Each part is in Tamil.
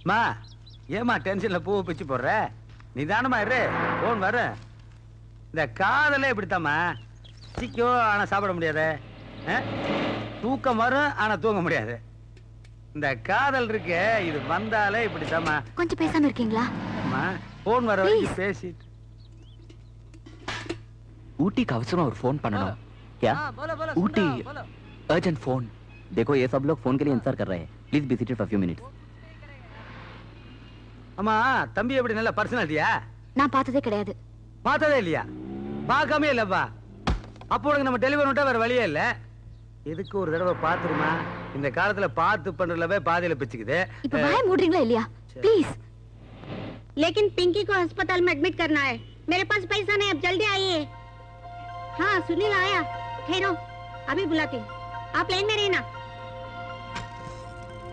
மா ஏமா டென்ஷன்ல பூவை பிச்சு போடுற நிதானமா இரு போன் வர இந்த காதலே இப்படித்தாம்மா சிக்கோ ஆனா சாப்பிட முடியாது தூக்கம் வரும் ஆனா தூங்க முடியாது இந்த காதல் இருக்கு இது வந்தாலே இப்படித்தாம்மா கொஞ்சம் பேசாம இருக்கீங்களா போன் வர வரைக்கும் பேசிட்டு ऊटी का अवसर और फोन पढ़ना क्या ऊटी अर्जेंट फोन देखो ये सब लोग फोन के लिए इंतजार कर रहे हैं please be seated for few minutes அம்மா தம்பி எப்படி நல்ல பர்சனாலிட்டியா நான் பார்த்ததே கிடையாது பார்த்ததே இல்லையா பார்க்காமே இல்லப்பா அப்போ உனக்கு நம்ம டெலிவரி விட்டா வேற வழியே இல்ல எதுக்கு ஒரு தடவை பாத்துருமா இந்த காலத்துல பார்த்து பண்றதுலவே பாதியில பிச்சுக்குது இப்ப வாய் மூடுறீங்களா இல்லையா ப்ளீஸ் लेकिन पिंकी को अस्पताल में एडमिट करना है मेरे पास पैसा नहीं अब जल्दी आइए हाँ सुनील आया ठहरो अभी बुलाते आप लाइन में रहना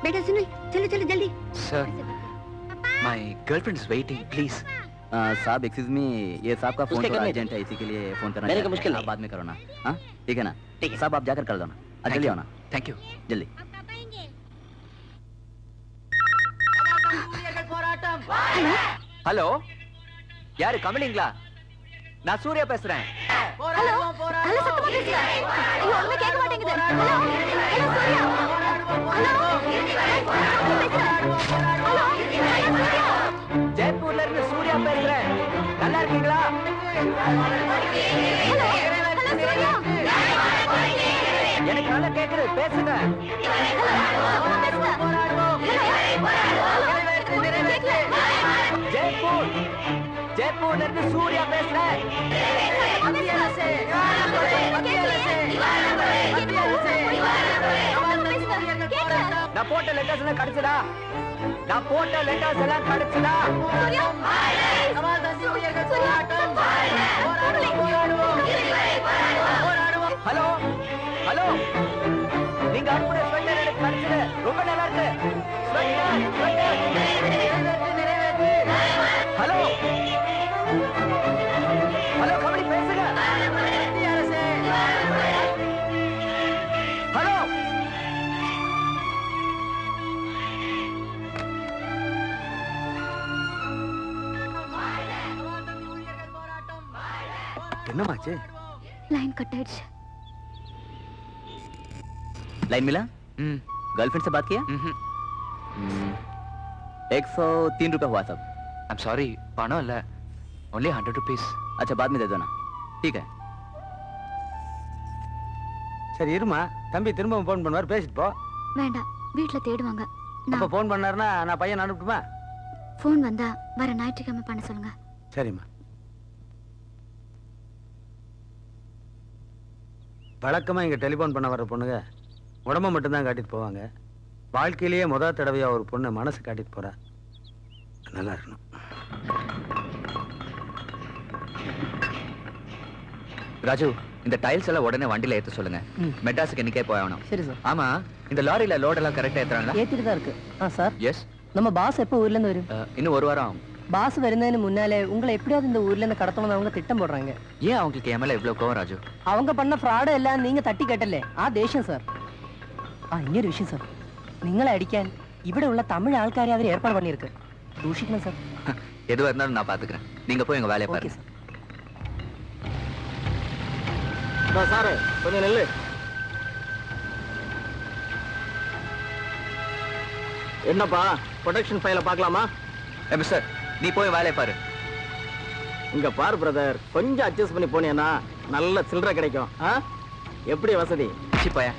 बेटा सुनील चलो चलो जल्दी sir my girlfriend is waiting please साहब एक्सक्यूज मी ये साहब का फोन थोड़ा अर्जेंट है इसी के लिए फोन करना मेरे को मुश्किल है बाद में करो ना हां ठीक है ना ठीक है साहब आप जाकर कर दो ना जल्दी आओ ना थैंक यू जल्दी हेलो यार कमलिंगला நான் சூர்யா பேசுறேன் ஹலோ ஹலோ சத்தமா பேசுங்க ஐயோ ஒண்ணுமே கேட்க மாட்டேங்குது ஹலோ ஹலோ சூர்யா ஜெய்ப்பூர்ல இருந்து சூர்யா பேசுறேன் நல்லா இருக்கீங்களா ஹலோ ஹலோ சூர்யா எனக்கு நல்லா கேக்குது பேசுங்க ஜெய்ப்பூர் ஜெய்ப்பூர்ல இருந்து சூர்யா பேசுறேன் நான் போட்ட லெட்டர்ஸ் எல்லாம் கிடைச்சதா நான் போட்ட லெட்டர்ஸ் எல்லாம் கிடைச்சதா ஹலோ ஹலோ நீங்க அனுப்புற ஸ்வெட்டர் எனக்கு கிடைச்சது ரொம்ப நல்லா இருக்கு ஹலோ ஹலோ கபடி பேசுங்க ஹலோ என்னமாச்சு லைன் கட் ஆயிடுச்சு लाइन मिला गर्लफ्रेंड से बात किया 103 रुपए हुआ सब आई एम सॉरी पानो இல்ல only 100 rupees अच्छा बाद में दे दो ना ठीक है சரி இருமா தம்பி திரும்ப போன் பண்ணுவார் பேசிட்டு போ வேண்டாம் வீட்ல தேடுவாங்க அப்ப போன் பண்ணாருன்னா நான் பையன் அனுப்பட்டுமா போன் வந்தா வர ஞாயிற்றுக்கிழமை பண்ண சொல்லுங்க சரிம்மா வழக்கமா இங்க டெலிபோன் பண்ண வர பொண்ணுங்க உடம்ப மட்டும்தான் காட்டிட்டு போவாங்க வாழ்க்கையிலேயே முதல் தடவையா ஒரு பொண்ணு மனசு காட்டிட்டு போறா நல்லா இருக்கணும் ராஜு இந்த டைல்ஸ் எல்லாம் உடனே வண்டியில ஏத்த சொல்லுங்க மெட்ராஸுக்கு இன்னைக்கே போயணும் சரி சார் ஆமா இந்த லாரியில லோட் எல்லாம் கரெக்டா ஏத்துறாங்களா ஏத்திட்டு தான் இருக்கு சார் எஸ் நம்ம பாஸ் எப்போ ஊர்ல இருந்து வரும் இன்னும் ஒரு வாரம் ஆகும் பாஸ் வருന്നതിന് முன்னாலே உங்களை எப்படியாவது இந்த ஊர்ல இருந்து கடத்தணும்னு அவங்க திட்டம் போடுறாங்க ஏன் அவங்களுக்கு என் மேல இவ்வளவு கோவம் ராஜு அவங்க பண்ண ഫ്രോഡ് എല്ലാം നീங்க തട്ടി കേട്ടല്ലേ ആ ദേഷ്യം സാർ ഇങ്ങനൊരു വിഷയം സാർ നിങ്ങളെ അടിക്കാൻ ഇവിടെ ഉള്ള തമിഴ് ആൾക്കാരെ അവർ ഏർപ്പാട് பண்ணிருக்கு ദൂഷിക്കണം സാർ எதுவா இருந்தாலும் நான் பாத்துக்கிறேன் நீங்க போய் எங்க வேலையை பாருங்க சார் கொஞ்சம் நெல்லு என்னப்பா ப்ரொடக்ஷன் ஃபைல பார்க்கலாமா மிஸ்டர் நீ போய் வேலையை பாரு இங்க பாரு பிரதர் கொஞ்சம் அட்ஜஸ்ட் பண்ணி போனீங்கன்னா நல்ல சில்லறை கிடைக்கும் எப்படி வசதி போயா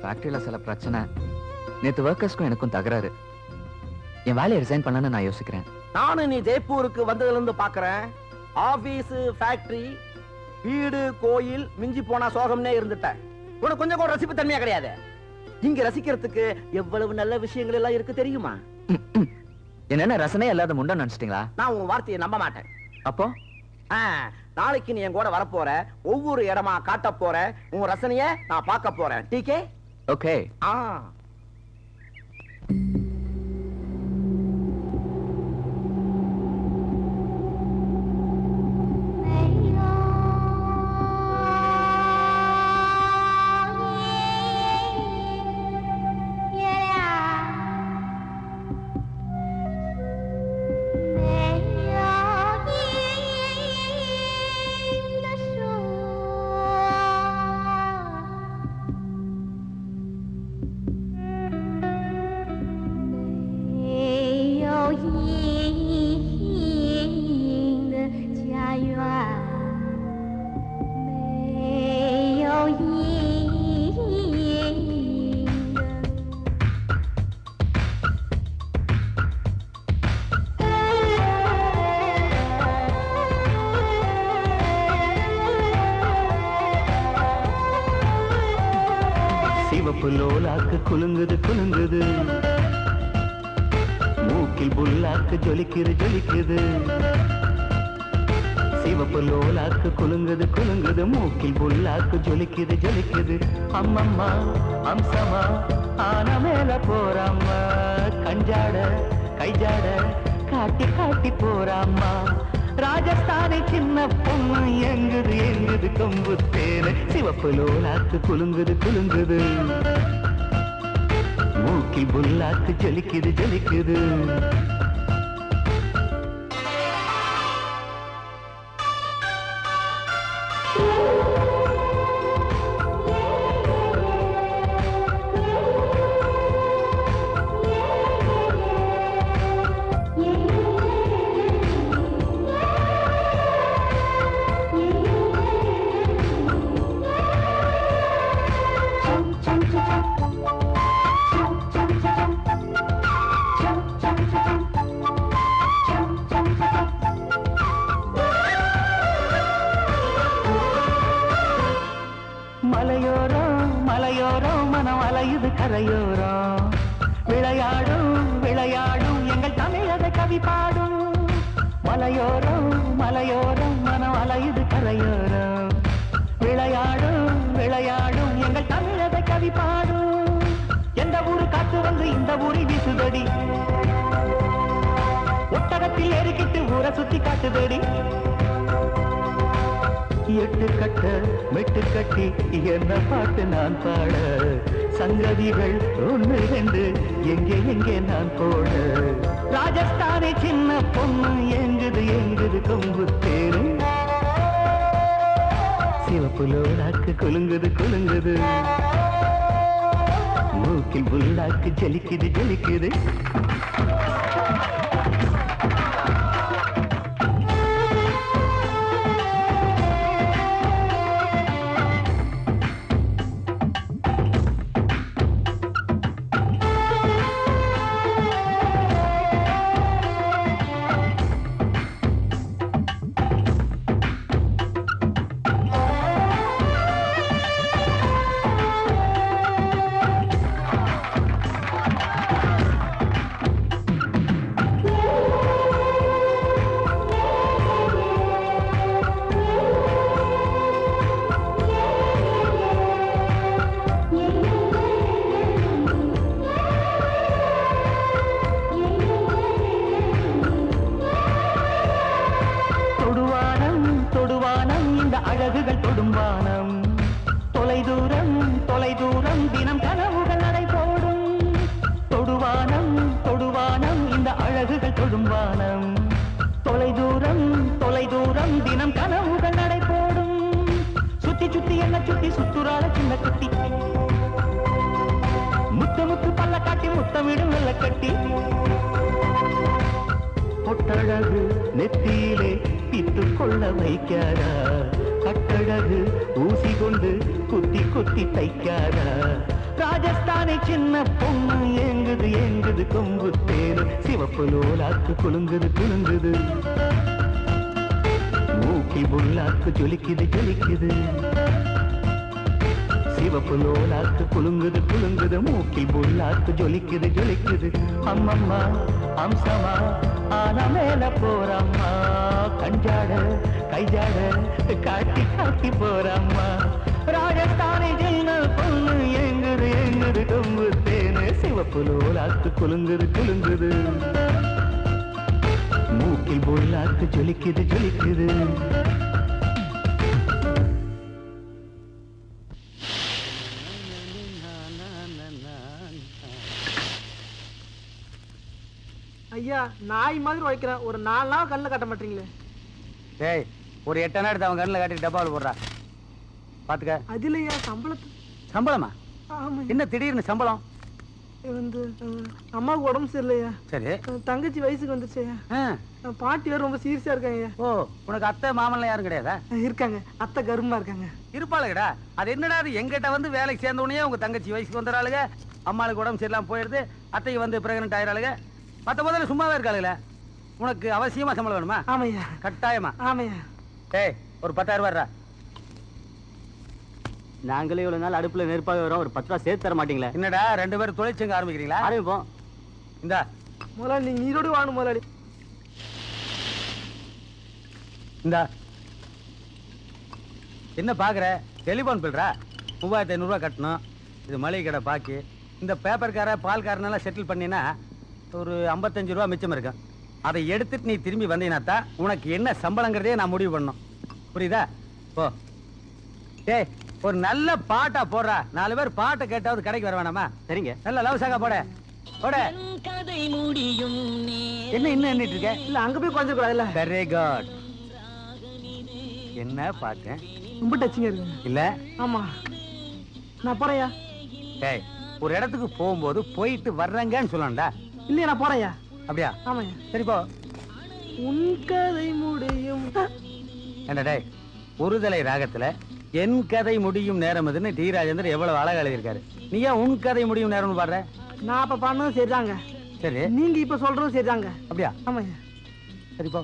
ஃபேக்டரியில சில பிரச்சனை. நேத்து ஒர்க்கர்ஸ்க்கும் எனக்கும் தகராறு. என் வேலையை ரிசைன் பண்ணலான்னு நான் யோசிக்கிறேன். நானும் நீ ஜெய்ப்பூருக்கு வந்ததுல இருந்து பாக்குறேன். ஆபீஸ், ஃபேக்டரி, வீடு, கோயில் மிஞ்சி போனா சோகம்னே இருந்துட்டேன். உனக்கு கொஞ்சம் கூட ரசிப்பு தன்மையா கிடையாது. இங்க ரசிக்கிறதுக்கு எவ்வளவு நல்ல விஷயங்கள் எல்லாம் இருக்கு தெரியுமா? என்னென்ன ரசனையே இல்லாத முண்டை நினைச்சிட்டீங்களா? நான் உன் வார்த்தையை நம்ப மாட்டேன். அப்போ நாளைக்கு நீ என் கூட வரப்போற, ஒவ்வொரு இடமா காட்ட போற, உன் ரசனைய நான் பார்க்க போறேன். டீகே? ஓகே. சிவப்பு லோலாக்கு குலுங்குது குலுங்குது, மூக்கில் புல்லாக்கு ஜொலிக்குது ஜொலிக்குது. சிவப்பு லோலாக்கு குலுங்குது குலுங்குது, மூக்கில் புல்லாக்கு ஜொலிக்குது ஜொலிக்குது. அம்மம்மா அம்சமா ஆன மேல போறாம்மா, கஞ்சாட கைஜாட காட்டி காட்டி போறாம்மா. ராஜஸ்தானை சின்ன பொண்ணு எங்குது எங்குது கொம்பு தேன. சிவப்பு லோலாக்கு குலுங்குது குலுங்குது, மூக்கில் புல்லாக்கு ஜொலிக்குது ஜொலிக்குது. மலையோரம் மலையோரம் மனம் அலையுது கரையோரம், விளையாடும் விளையாடும் எங்கள் தமிழக கவி பாடும். மலையோரம் மலையோரம் மனம் அலையுது கரையோரம், விளையாடும் விளையாடும் எங்கள் தமிழக கவி பாடும். எந்த ஊரு காத்து வந்து இந்த ஊரை வீசுதடி, ஒட்டகத்தில் ஏறிக்கிட்டு ஊரை சுத்தி காட்டுதடி. எட்டு கட்ட மெட்டு கட்டி என்ன பாட்டு நான் பாட, சங்கதிகள் ஒன்று ரெண்டு எங்கே எங்கே நான் போட. ராஜஸ்தானை சின்ன பொண்ணு எங்குது எங்குது கொம்பு தேரு. சிவப்பு லோலாக்கு குலுங்குது குலுங்குது, மூக்கில் புல்லாக்கு ஜலிக்குது ஜலிக்குது. அழகுகள் தொடும்பானம், தொலைதூரம் தொலைதூரம் தினம் கனவுகள் நடை போடும். தொடுவானம் தொடுவானம் இந்த அழகுகள் தொடும்பானம், தொலைதூரம் தொலைதூரம் தினம் கனவுகள் நடை போடும். சுத்தி சுத்தி என்ன சுத்தி சுத்துறாள சின்ன குட்டி, முத்து முத்து பல்ல காட்டி முத்தமிடும் வெள்ள கட்டி. பொட்டழகு நெத்தியிலே பித்து கொள்ள வைக்காரா, கட்டழகு ஊசி கொண்டு குத்தி குத்தி தைக்காதா ராஜஸ்தானி சின்ன பொண்ணு ஏங்குது ஏங்குது கொம்பு தேரு சிவப்பு லோலாக்கு குலுங்குது குலுங்குது மூக்கி புல்லாக்கு ஜொலிக்குது ஜொலிக்குது சிவப்பு லோலாக்கு குலுங்குது குலுங்குது மூக்கில் புல்லாக்கு ஜொலிக்குது ஜொலிக்குது அம்மம்மா அம்சமா ஆன மேல போறம்மா கஞ்சாட கைஜாட காட்டி காட்டி போறம்மா ராஜஸ்தானி சின்ன பொண்ணு எங்குது எங்குது கொம்பு தேனு சிவப்பு லோலாக்கு குலுங்குது குலுங்குது மூக்கில் புல்லாக்கு ஜொலிக்குது ஜொலிக்குது ஐயா நாய் மாதிரி உழைக்கிறேன் ஒரு 4 நாள் கண்ணில் கட்ட மாட்டீங்களே. டேய் ஒரு 8 நாள் எடுத்து அவன் கண்ணில் காட்டி டப்பாவில் போடுறா பாத்துக்க. அதுலயா சம்பளத்து? சம்பளமா? ஆமா. என்ன திடீர்னு சம்பளம்? வந்து அம்மாவுக்கு உடம்பு சரியில்லையா. சரி. தங்கச்சி வயசுக்கு வந்துருச்சையா. பாட்டி வேற ரொம்ப சீரியஸா இருக்காங்க. ஓ உனக்கு அத்தை மாமன்லாம் யாரும் கிடையாதா? இருக்காங்க, அத்தை கருமா இருக்காங்க. இருப்பாளுங்கடா. அது என்னடா அது எங்கிட்ட வந்து வேலைக்கு சேர்ந்த உடனே உங்க தங்கச்சி வயசுக்கு வந்துடுறாளுங்க, அம்மாளுக்கு உடம்பு சரியில்லாம போயிடுது, அத்தைக்கு வந்து பிரெக்னென்ட் ஆயிராளுங்க, மத்த முதல்ல சும்மாவே இருக்காளுங்களே. உனக்கு அவசியமா சம்பளம் வேணுமா? ஆமையா. கட்டாயமா? ஆமையா. ஏய் ஒரு 10,000 ரூபாய். நாங்களே இவ்வளவு நாள் அடுப்புல நெருப்பாக வரோம், ஒரு 10 ரூபா சேர்த்து தர மாட்டீங்களா? என்னடா 2 பேரும் தொழிற்சங்க ஆரம்பிக்கிறீங்களா? ஆரம்பிப்போம். இந்தா முதலாளி நீங்க நீரோடு வாங்கணும் முதலாளி. இந்தா என்ன பாக்குற? டெலிபோன் பில்றா 3500 ரூபாய் கட்டணும். இது மளிகை கடை பாக்கி. இந்த பேப்பர்கார பால்காரனெல்லாம் செட்டில் பண்ணினா ஒரு 55 ரூபா மிச்சம் இருக்கும். அதை எடுத்துட்டு நீ திரும்பி வந்தீங்கன்னா தான் உனக்கு என்ன சம்பளங்கிறதே நான் முடிவு பண்ணணும். புரியுதா? போ. டேய் ஒரு நல்ல பாட்டா போடுறா, 4 பேர் பாட்டை கேட்டாவது கடைக்கு வர வேணாமா? சரிங்க. நல்ல லவ் சாங்கா போட போட. என்ன இன்னும் எண்ணிட்டு இருக்க? இல்ல அங்க போய் கொஞ்சம் கூடாதுல்ல. Very good. என்ன பாட்டு? ரொம்ப டச்சிங்கா இருக்கு. இல்ல? ஆமா நான் போறேயா. டேய் ஒரு இடத்துக்கு போகும்போது போயிட்டு வர்றேங்கன்னு சொல்லணும்டா. இல்லையா நான் போறேயா. அப்படியா? ஆமாயா. சரி போ. உன் கதை முடியும். என்ன டேய் ஒருதலை ராகத்துல என் கதை முடியும் நேரம் இதுன்னு டி ராஜேந்தர் எவ்வளவு அழகா எழுதியிருக்காரு. நீ ஏன் உன் கதை முடியும் நேரம்னு பாடுற? நான் அப்ப பண்ணதும் சரிதாங்க. சரி நீங்க இப்ப சொல்றதும் சரிதாங்க. அப்படியா? ஆமாயா. சரி போ.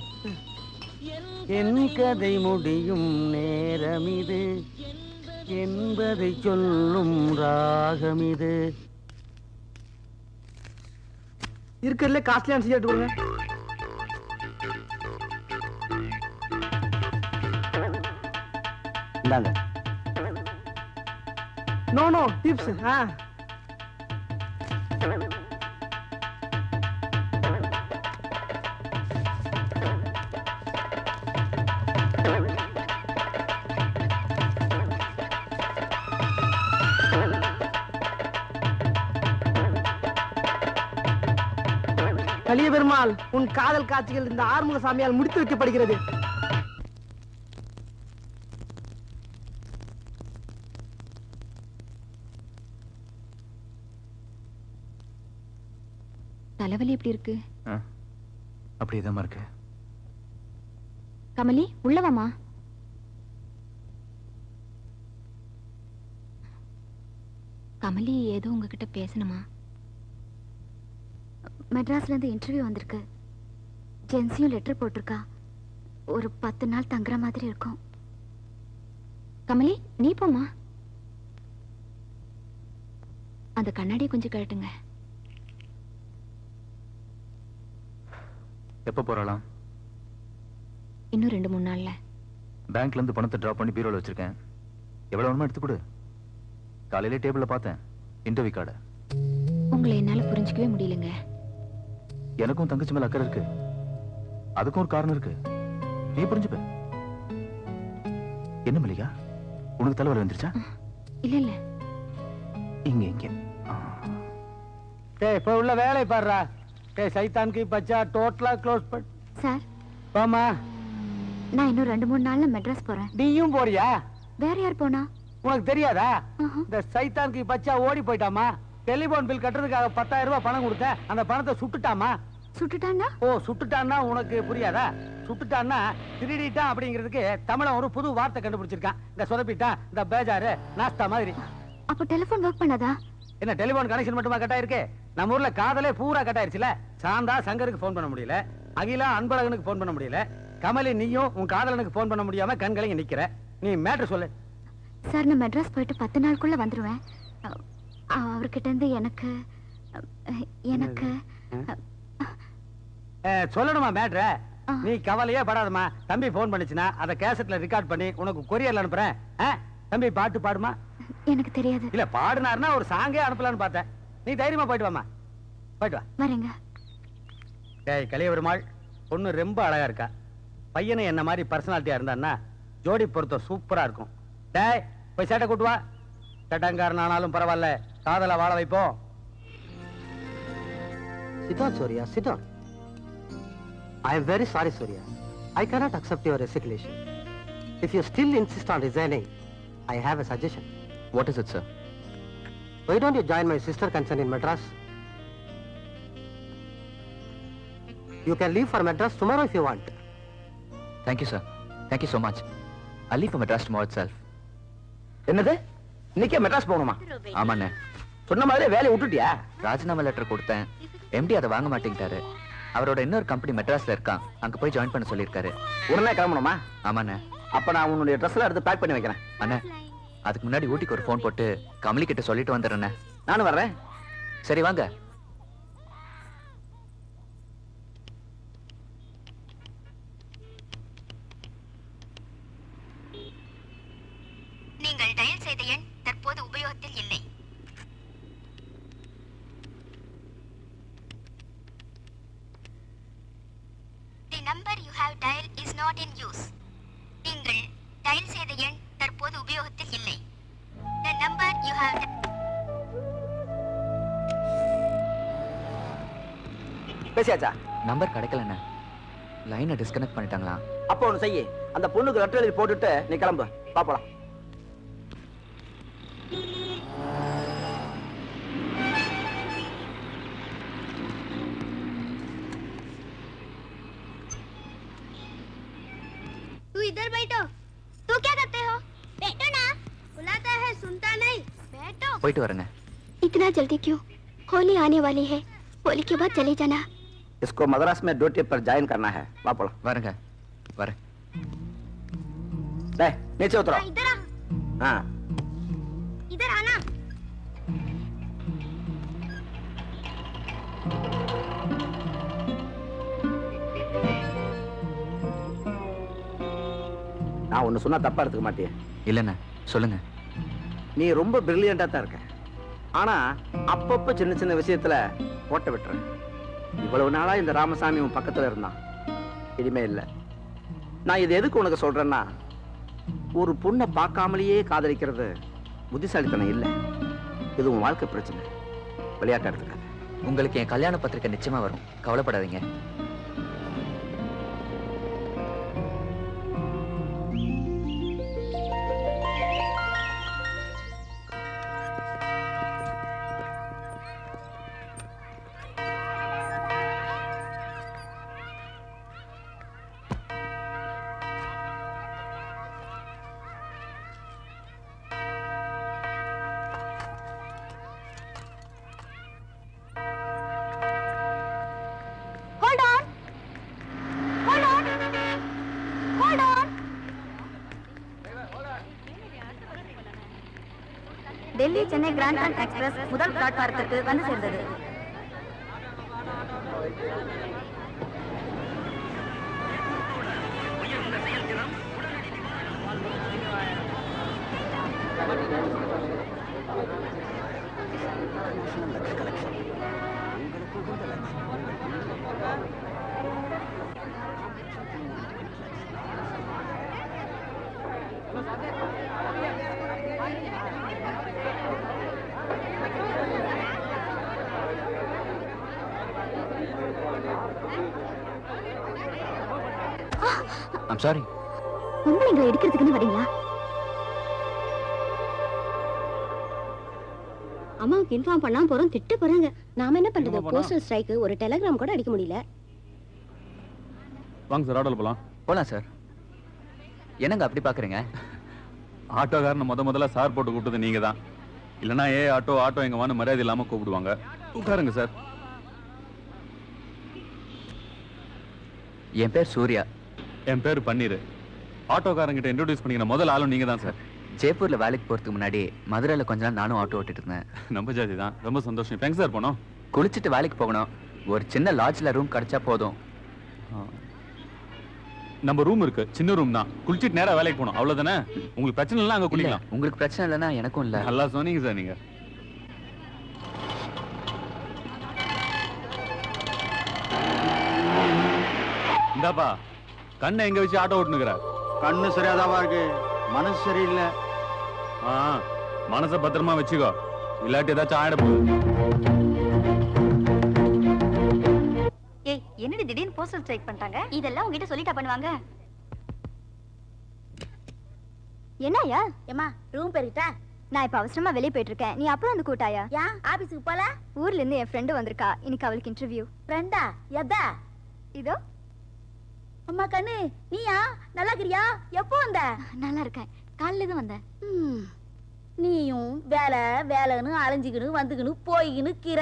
என் கதை முடியும் நேரம் இது என்பதை சொல்லும் ராகம் இது. இருக்கிறதுல காஸ்ட்லியான சிகரெட் கொடுங்க. இந்தாங்க. No no tips. Kaliya Perumal உன் காதல் காட்சிகள் இந்த ஆறுமுக சாமியால் முடித்து வைக்கப்படுகிறது. தலைவலி எப்படி இருக்கு? அப்படியேதான் இருக்கு. கமலி உள்ளவாமா. கமலி ஏதோ உங்ககிட்ட பேசணுமா? மெட்ராஸ்ல இருந்து இன்டர்வியூ வந்திருக்கு. ஜென்சியும் லெட்டர் போட்டிருக்கா. ஒரு 10 நாள் தங்குற மாதிரி இருக்கும். கமலி நீ போமா. அந்த கண்ணாடியை கொஞ்சம் கழட்டுங்க. எப்ப போறலாம்? இன்னும் 2-3 நாள்ல. பேங்க்ல இருந்து பணத்தை டிராப் பண்ணி பீரோல வச்சிருக்கேன். எவ்வளவு வேணுமோ எடுத்து கொடு. காலையில டேபிள்ல பார்த்தேன் இன்டர்வியூ கார்டு. உங்களை என்னால புரிஞ்சுக்கவே முடியலங்க. எனக்கும் தங்கச்சி மேல அக்கறை இருக்கு. அதுக்கும் ஒரு காரணம் இருக்கு. நீ புரிஞ்சுப்ப. என்ன மல்லிகா உனக்கு தலைவலி வந்துருச்சா? இல்ல இல்ல. இங்க இங்க. டேய் இப்ப உள்ள வேலை பாருடா. டேய் சைத்தான் கி பச்சா டோட்டலா க்ளோஸ் பண்ணு. சார் போமா. நான் இன்னும் 2-3 நாள்ல மெட்ராஸ் போறேன். நீயும் போறியா? வேற யார் போனா? உனக்கு தெரியாதா? இந்த சைத்தான் கி பச்சா ஓடி போயிட்டாமா. டெலிபோன் பில் கட்டுறதுக்காக 10,000 ரூபாய் பணம் கொடுத்த, அந்த பணத்தை சுட்டுட்டாமா. சுட்டுட்டான்னா? ஓ, சுட்டுட்டான்னா உனக்கு புரியாதா? சுட்டுட்டான்னா திருடிட்டான் அப்படிங்கிறதுக்கு தமிழன் ஒரு புது வார்த்தை கண்டுபிடிச்சிருக்கான். இந்த சொதப்பிட்டான், இந்த பேஜாரு, நாஸ்தா மாதிரி. அப்போ டெலிபோன் ஒர்க் பண்ணாதா? என்ன டெலிபோன் கனெக்ஷன் மட்டுமா கட் ஆயிருக்கு? நம்ம ஊர்ல காதலே பூரா கட் ஆயிருச்சுல. சாந்தா சங்கருக்கு போன் பண்ண முடியல, அகிலா அன்பழகனுக்கு போன் பண்ண முடியல, கமலி நீயும் உன் காதலனுக்கு போன் பண்ண முடியாம கண்களையும் நிக்கிற. நீ மேட்டர் சொல்லு. சார், நான் மெட்ராஸ் போயிட்டு 10 நாளுக்குள்ள வந்துருவேன். அவர்கிட்ட இருந்து எனக்கு சொல்லணுமா மேட்ரு? நீ கவலையே படாதமா. தம்பி போன் பண்ணிச்சுனா அதை கேசட்ல ரெக்கார்ட் பண்ணி உனக்கு கொரியர்ல அனுப்புறேன். தம்பி பாட்டு பாடுமா? எனக்கு தெரியாது. இல்ல பாடுனாருன்னா ஒரு சாங்கே அனுப்பலான்னு பார்த்தேன். நீ தைரியமா போயிட்டு வாமா. போயிட்டு வா. வரேங்க. டேய் கலியபெருமாள், பொண்ணு ரொம்ப அழகா இருக்கா. பையனை என்ன மாதிரி பர்சனாலிட்டியா இருந்தான்னா ஜோடி பொருத்தம் சூப்பரா இருக்கும். டேய் போய் சேட்டை கூட்டு வா. சேட்டங்காரன் ஆனாலும் பரவாயில்ல, காதல வாழ வைப்போம். Sit down, Surya, sit down. I am very sorry, Surya. I cannot accept your resignation. If you still insist on resigning, I have a suggestion. What is it, sir? Why don't you join my sister concern in Madras? You can leave for Madras tomorrow if you want. Thank you, sir. Thank you so much. I'll leave for Madras tomorrow itself. என்னது, இன்னைக்கே மெட்ராஸ் போகணுமா? ஆமாண்ணே. சொன்ன மாதிரி வேலையை விட்டுட்டியா? ராஜினாமா லெட்டர் கொடுத்தேன். எம்டி அதை வாங்க மாட்டேங்கிட்டாரு. அவரோட இன்னொரு கம்பெனி மெட்ராஸ்ல இருக்கான், அங்க போய் ஜாயின் பண்ண சொல்லியிருக்காரு. உடனே கிளம்பணுமா? ஆமாண்ணே. அப்ப நான் உன்னுடைய ட்ரெஸ் எல்லாம் எடுத்து பேக் பண்ணி வைக்கிறேன். அண்ணே, அதுக்கு முன்னாடி ஊட்டிக்கு ஒரு போன் போட்டு கமலி கிட்ட சொல்லிட்டு வந்துடுறேண்ணே. நானும் வர்றேன். சரி வாங்க. நீங்கள் டயல் செய்த எண் தற்போது உபயோகத்தில் இல்லை. The number you have dialed is not in use. நீங்கள் டயல் செய்த எண் தற்போது உபயோகத்தில் இல்லை. The number you have பேசியாச்சா? நம்பர் கிடைக்கலண்ணே. லைனை டிஸ்கனெக்ட் பண்ணிட்டாங்களா? அப்போ ஒண்ணு செய்ய, அந்த பொண்ணுக்கு லெட்டர் எழுதி போட்டுட்டு நீ கிளம்பு. பாப்பலாம். तू इधर बैठो। तू क्या करते हो? बैठो ना। बुलाता है सुनता नहीं। बैठो। போயிட்டு வரேங்க. इतना जल्दी क्यों? होली आने वाली है, होली के बाद चले जाना. इसको मद्रास में ड्यूटी पर ज्वाइन करना है. பாப்பலாம். வரேங்க. வரேன். டேய் नीचे उतरो. इधर आ। हां इधर आना। நான் ஒன்னு சொன்னா தப்பா எடுத்துக்க மாட்டியே? இல்லண்ணே, சொல்லுங்க. நீ ரொம்ப பிரில்லியண்டா தான் இருக்க. ஆனா அப்பப்ப சின்ன சின்ன விஷயத்துல ஓட்ட விட்டுற. இவ்வளவு நாளா இந்த ராமசாமி உன் பக்கத்துல இருந்தான், இனிமே இல்ல. நான் இது எதுக்கு உனக்கு சொல்றேன்னா, ஒரு பொண்ணை பார்க்காமலேயே காதலிக்கிறது புத்திசாலித்தனம் இல்ல. இது உன் வாழ்க்கை பிரச்சனை. விளையாட்டு எடுத்துக்காத. உங்களுக்கு என் கல்யாண பத்திரிக்கை நிச்சயமா வரும், கவலைப்படாதீங்க. Delhi Chennai Grand Trunk Express முதல் பிளாட்பாரத்திற்கு வந்து சேர்ந்தது. I'm sorry. பொம்பளைங்களை எடுக்கிறதுக்குன்னு வரீங்களா? அம்மாவுக்கு இன்ஃபார்ம் பண்ணாம போறோம், திட்ட போறாங்க. நாம என்ன பண்றது? போஸ்டல் ஸ்ட்ரைக், ஒரு டெலிகிராம் கூட அடிக்க முடியல. வாங்க சார், ஆட்டோல போலாம். போலாம் சார். என்னங்க அப்படி பாக்குறீங்க? ஆட்டோக்காரனை முதல்ல சார் போட்டு கூப்பிட்டது நீங்க தான். இல்லைன்னா ஆட்டோ எங்க வான்னு மரியாதை இல்லாம கூப்பிடுவாங்க. உட்காருங்க சார். என் பேர் சூர்யா. என் பேர் பன்னீர். ஆட்டோக்காரங்கிட்ட இன்ட்ரோடியூஸ் பண்ணிக்கிற முதல் ஆளும் நீங்க தான் சார். ஜெய்ப்பூர்ல வேலைக்கு போறதுக்கு முன்னாடி மதுரையில கொஞ்ச நாள் நானும் ஆட்டோ ஓட்டிட்டு இருந்தேன். நம்ம ஜாதி தான். ரொம்ப சந்தோஷம். இப்போ எங்க சார் போனோம்? குளிச்சுட்டு வேலைக்கு போகணும். ஒரு சின்ன லாட்ஜ்ல ரூம் கிடைச்சா போதும். நம்ம ரூம் இருக்கு, சின்ன ரூம் தான். குளிச்சுட்டு நேரா வேலைக்கு போகணும், அவ்வளவுதானே? உங்களுக்கு பிரச்சனை இல்லைன்னா அங்க குளிக்கலாம். உங்களுக்கு பிரச்சனை இல்லைன்னா எனக்கும் இல்ல. நல்லா சொன்னீங்க சார் நீங்க. இந்தாப்பா, கண்ணை எங்க வச்சு ஆட்டோ ஓட்டுனுக்குற? கண்ணு சரியாதாவா இருக்கு, மனசு சரியில்லை. மனசை பத்திரமா வச்சுக்கோ, இல்லாட்டி ஏதாச்சும் ஆயிட போகுது. ஏய், என்னடி திடீர்னு போஸ்டல் ஸ்ட்ரைக் பண்ணிட்டாங்க? இதெல்லாம் உங்ககிட்ட சொல்லிட்டா பண்ணுவாங்க? என்னையா? ஏமா ரூம் போயிட்டா? நான் இப்ப அவசரமா வெளியே போயிட்டு இருக்கேன். நீ அப்புறம் வந்து கூட்டாயா? யா ஆபீஸ்க்கு போல? ஊர்ல இருந்து என் ஃப்ரெண்டு வந்திருக்கா. இன்னைக்கு அவளுக்கு இன்டர்வியூ. ஃப்ரெண்டா? எதா? இதோ. அம்மா கண்ணு, நீயா? நல்லா இருக்கிறியா? எப்போ வந்த? நல்லா இருக்கேன். காலையில தான் வந்தேன். நீயும் வேலை வேலைன்னு அலைஞ்சுக்கின்னு வந்துக்கின்னு போய்கின்னு கீர.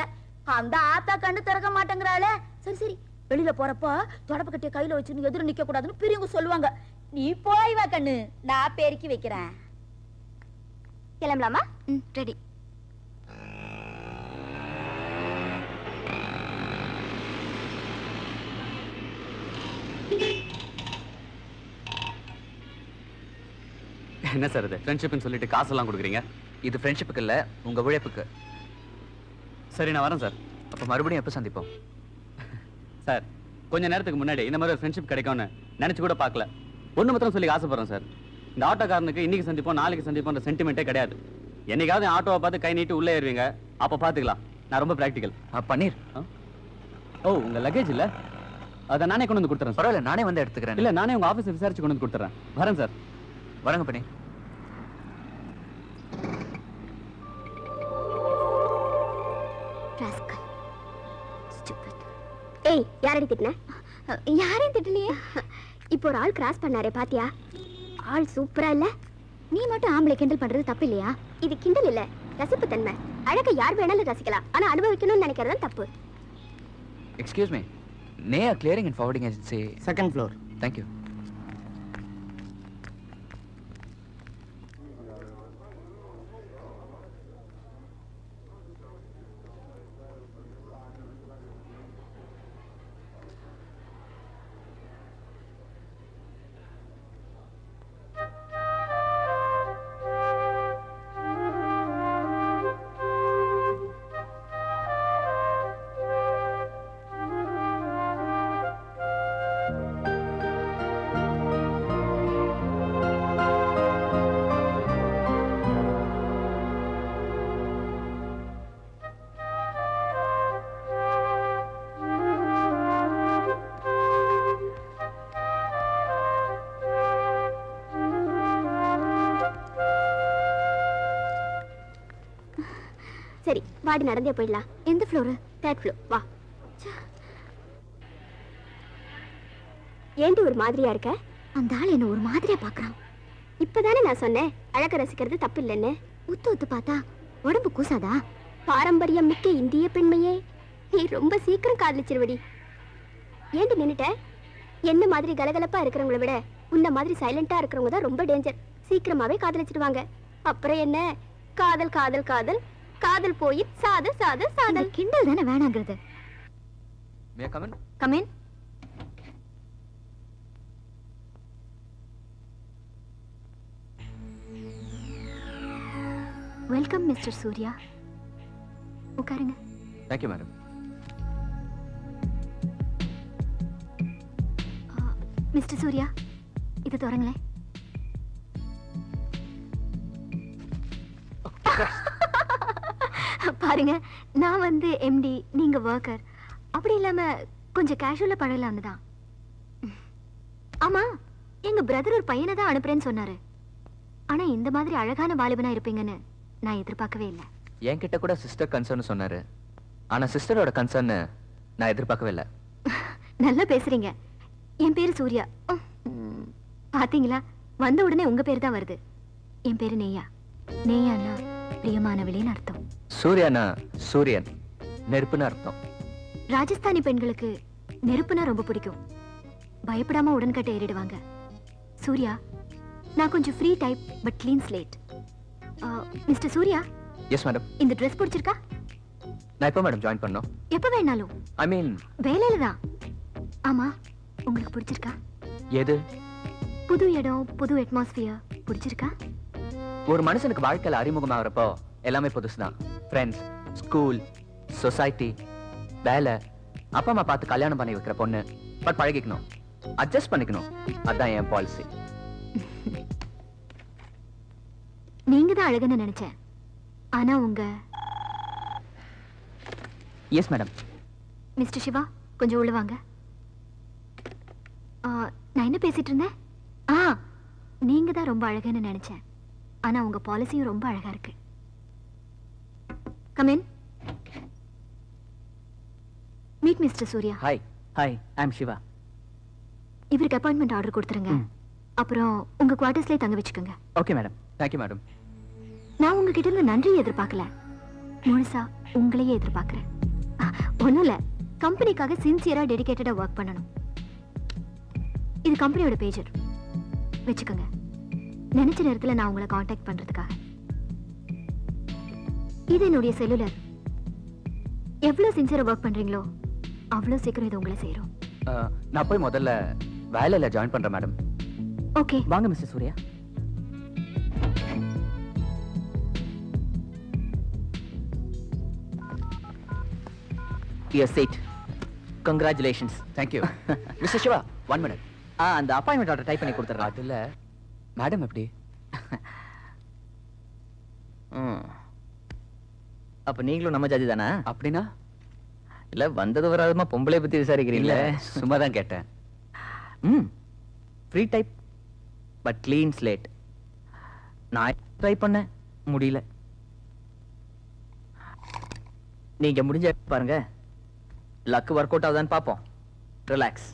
அந்த ஆத்தா கண்ணு திறக்க மாட்டேங்கிறாளே. சரி சரி, வெளியில போறப்போ தொடப்பு கட்டிய கையில வச்சுன்னு எதிர நிக்க கூடாதுன்னு பெரியவங்க சொல்லுவாங்க. நீ போய் வா கண்ணு, நான் பெருக்கி வைக்கிறேன். கிளம்பலாமா? ரெடி. என்ன சார் இது? ஃப்ரெண்ட்ஷிப்னு சொல்லிட்டு காசெல்லாம் கொடுக்குறீங்க. இது ஃப்ரெண்ட்ஷிப்புக்கு இல்ல, உங்க உழைப்புக்கு. சரி, நான் வரேன் சார். அப்ப மறுபடியும் எப்ப சந்திப்போம்? சார், கொஞ்ச நேரத்துக்கு முன்னாடி இந்த மாதிரி ஒரு ஃப்ரெண்ட்ஷிப் கிடைக்கும்னு நினைச்சு கூட பார்க்கல. ஒண்ணு மாத்திரம் சொல்லி ஆசைப்படுறேன் சார். இந்த ஆட்டோக்காரனுக்கு இன்னைக்கு சந்திப்போம் நாளைக்கு சந்திப்போம் சென்டிமெண்ட்டே கிடையாது. என்னைக்காவது ஆட்டோவை பார்த்து கை நீட்டு உள்ளே ஏறுவீங்க, அப்ப பாத்துக்கலாம். நான் ரொம்ப பிராக்டிக்கல். பன்னீர். ஓ, உங்க லக்கேஜ் இல்ல? அதை நானே கொண்டு வந்து கொடுத்துறேன். பரவாயில்ல, நானே வந்து எடுத்துக்கிறேன். இல்ல, நானே உங்க ஆபீஸ் விசாரிச்சு கொண்டு வந்து கொடுத்துறேன். வரேன் சார். வரங்க பன்னீர். ஏய், யாரடி திட்டின? யாரையும் திட்டலையே. இப்போ ஒரு ஆள் கிராஸ் பண்ணாரே, பாத்தியா? ஆள் சூப்பரா இல்ல? நீ மட்டும் ஆம்பளை கிண்டல் பண்றது தப்பு இல்லையா? இது கிண்டல் இல்ல, ரசிப்பு தன்மை. அழக யார் வேணாலும் ரசிக்கலாம், ஆனா அனுபவிக்கணும்னு நினைக்கிறது தப்பு. Excuse me, நேயா clearing and forwarding agency, second floor. Thank you. சரி, வாடி நடந்தே போயிடலாம். எந்த ஃப்ளோரு? Third floor. வா. ஏண்டி ஒரு மாதிரியா இருக்க? அந்த ஆள் என்ன ஒரு மாதிரியா பாக்குறான். இப்பதானே நான் சொன்னேன் அழக ரசிக்கிறது தப்பு இல்லைன்னு. உத்து உத்து பார்த்தா உடம்பு கூசாதா? பாரம்பரியம் மிக்க இந்திய பெண்மையே, நீ ரொம்ப சீக்கிரம் காதலிச்சிருவடி. ஏண்டி நின்னுட்ட? என்ன மாதிரி கலகலப்பா இருக்கிறவங்கள விட உன்ன மாதிரி சைலண்டா இருக்கிறவங்க தான் ரொம்ப டேஞ்சர். சீக்கிரமாவே காதலிச்சிடுவாங்க. அப்புறம் என்ன? காதல் காதல் காதல், காதல் போய் சாதல் சாதல் சாதல். கிண்டல் தானே வேணாங்கிறது. May come in? Come in. Welcome mister Surya. உட்காருங்க. Thank you madam. Mister Surya, இது தொடங்களேன். பாருங்க, நான் வந்து எம்டி, நீங்க ஒர்க்கர். அப்படி இல்லாம கொஞ்சம் கேஷுவலா பழகலாம்னு தான். ஆமா, எங்க பிரதர் ஒரு பையனை தான் அனுப்புறேன்னு சொன்னாரு. ஆனா இந்த மாதிரி அழகான வாலிபனா இருப்பீங்கன்னு நான் எதிர்பார்க்கவே இல்லை. என்கிட்ட கூட சிஸ்டர் கன்சர்ன் சொன்னாரு. ஆனா சிஸ்டரோட கன்சர்ன் நான் எதிர்பார்க்கவே இல்லை. நல்லா பேசுறீங்க. என் பேரு சூர்யா. பாத்தீங்களா, வந்த உடனே உங்க பேர் தான் வருது. என் பேரு நேயா. நேயான்னா பிரியமானவளின்னு அர்த்தம். சூர்யானா சூரியன், நெருப்புன்னு அர்த்தம். ராஜஸ்தானி பெண்களுக்கு நெருப்புனா ரொம்ப பிடிக்கும். பயப்படாம உடன்கட்டை ஏறிடுவாங்க. சூர்யா, நான் கொஞ்சம் free type but clean slate. Mister Surya, yes madam. இந்த ட்ரெஸ் பிடிச்சிருக்கா? நான் எப்போ மேடம் ஜாயின் பண்ணோம்? எப்ப வேணாலும். ஐ மீன் வேலையில தான். ஆமா, உங்களுக்கு பிடிச்சிருக்கா? எது? புது இடம், புது அட்மாஸ்பியர் பிடிச்சிருக்கா? ஒரு மனுஷனுக்கு வாழ்க்கையில அறிமுகமாகறப்போ எல்லாமே புதுசுதான். ஃப்ரெண்ட்ஸ், ஸ்கூல், சொசைட்டி, வேலை, அப்பா அம்மா பார்த்து கல்யாணம் பண்ணி வைக்கிற பொண்ணு. பட் பழகிக்கணும், அட்ஜஸ்ட் பண்ணிக்கணும். அதான் என் பாலிசி. நீங்க தான் அழகுன்னு நினைச்சேன். ஆனா உங்க... எஸ் மேடம். மிஸ்டர் சிவா, கொஞ்சம் உள்ள வாங்க. நான் என்ன பேசிட்டு இருந்தேன்? நீங்க தான் ரொம்ப அழகுன்னு நினைச்சேன். ஆனா உங்க பாலிசியும் ரொம்ப அழகா இருக்கு. Come in. Meet mister Surya. Hi. Hi, I am Siva. இவருக்கு அப்பாயின்மெண்ட் ஆர்டர் கொடுத்துருங்க. அப்புறம் உங்க குவார்டர்ஸ்லயே தங்க வச்சுக்கோங்க. Okay madam. Thank you madam. நான் உங்ககிட்ட இருந்து நன்றி எதிர்பார்க்கல, முழுசா உங்களையே எதிர்பார்க்கிறேன். ஒண்ணும் இல்ல, கம்பெனிக்காக சின்சியரா டெடிகேட்டடா ஒர்க் பண்ணணும். இது கம்பெனியோட பேஜர், வச்சுக்கோங்க. நினைச்ச நேரத்துல நான் உங்களை காண்டாக்ட் பண்றதுக்காக. இது என்னுடைய செல்லுலர். எவ்வளவு சின்சியரா ஒர்க் பண்றீங்களோ அவ்வளவு சீக்கிரம் இது உங்களை சேரும். நான் போய் முதல்ல வேலையில ஜாயின் பண்றேன் மேடம். ஓகே, வாங்க mister Surya. Your seat. Congratulations. Thank you. Mr. Shiva, 1 minute. அந்த அப்பாயின்மெண்ட் ஆர்டர் டைப் பண்ணி கொடுத்துறேன். அதுல மேடம் எப்படி? அப்ப நீங்களும் நம்ம ஜாதி தானா? அப்படின்னா இல்ல, வந்தது வராதமா பொம்பளை பத்தி விசாரிக்கிறீங்களா? சும்மா தான் கேட்டேன். Free type but clean slate. நான் ட்ரை பண்ண முடியல. நீங்க முடிஞ்ச பாருங்க. லக் ஒர்க் அவுட் ஆகுதான்னு பாப்போம். Relax.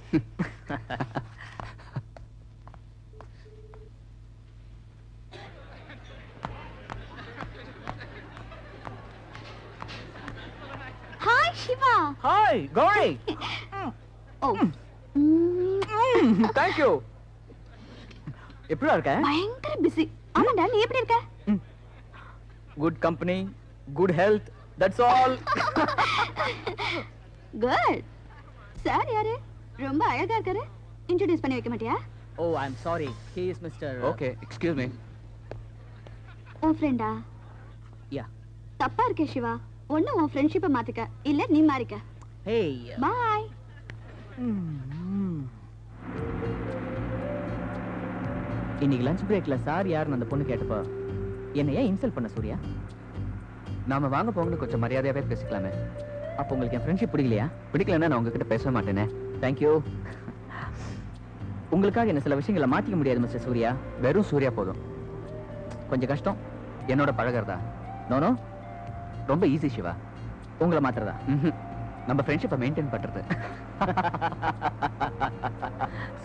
Hi Shiva. Hi Gowri. Oh, thank you. எப்படி இருக்க? பயங்கர பிஸி. ஆமாடா, நீ எப்படி இருக்க? Good company, good health, that's all. Good. Sir யாரு? ரொம்ப அழகா இருக்காரு. இன்ட்ரோ듀ஸ் பண்ணி வைக்க மாட்டியா? Oh, I am sorry. He is mister. Okay, excuse me. உன் ஃப்ரெண்டா? யா. தப்பா இருக்கே சிவா. ஒண்ணு உன் ஃப்ரெண்ட்ஷிப்பை மாத்திக்க, இல்ல நீ மாறிக்க. ஹேய். பாய். இன்னைக்கு லஞ்ச் பிரேக்ல சார் யாருன்னு அந்த பொண்ணு கேட்டப்போ என்ன ஏன் இன்சல்ட் பண்ண சூர்யா? நாம வாங்க போங்கன்னு கொஞ்சம் மரியாதையாவே பேசிக்கலாமே. அப்போ உங்களுக்கு என் ஃப்ரெண்ட்ஷிப் பிடிக்கலையா? பிடிக்கலன்னா நான் உங்ககிட்ட பேச மாட்டேனே. தேங்க்யூ. உங்களுக்காக என்ன சில விஷயங்களை மாத்திக்க முடியாது மிஸ்டர் சூர்யா. வெறும் சூர்யா போதும். கொஞ்சம் கஷ்டம் என்னோட பழகிறதா. நோ, ரொம்ப ஈஸி சிவா. உங்களை மாத்துறதா நம்ம ஃப்ரெண்ட்ஷிப்பை மெயின்டைன் பண்றது.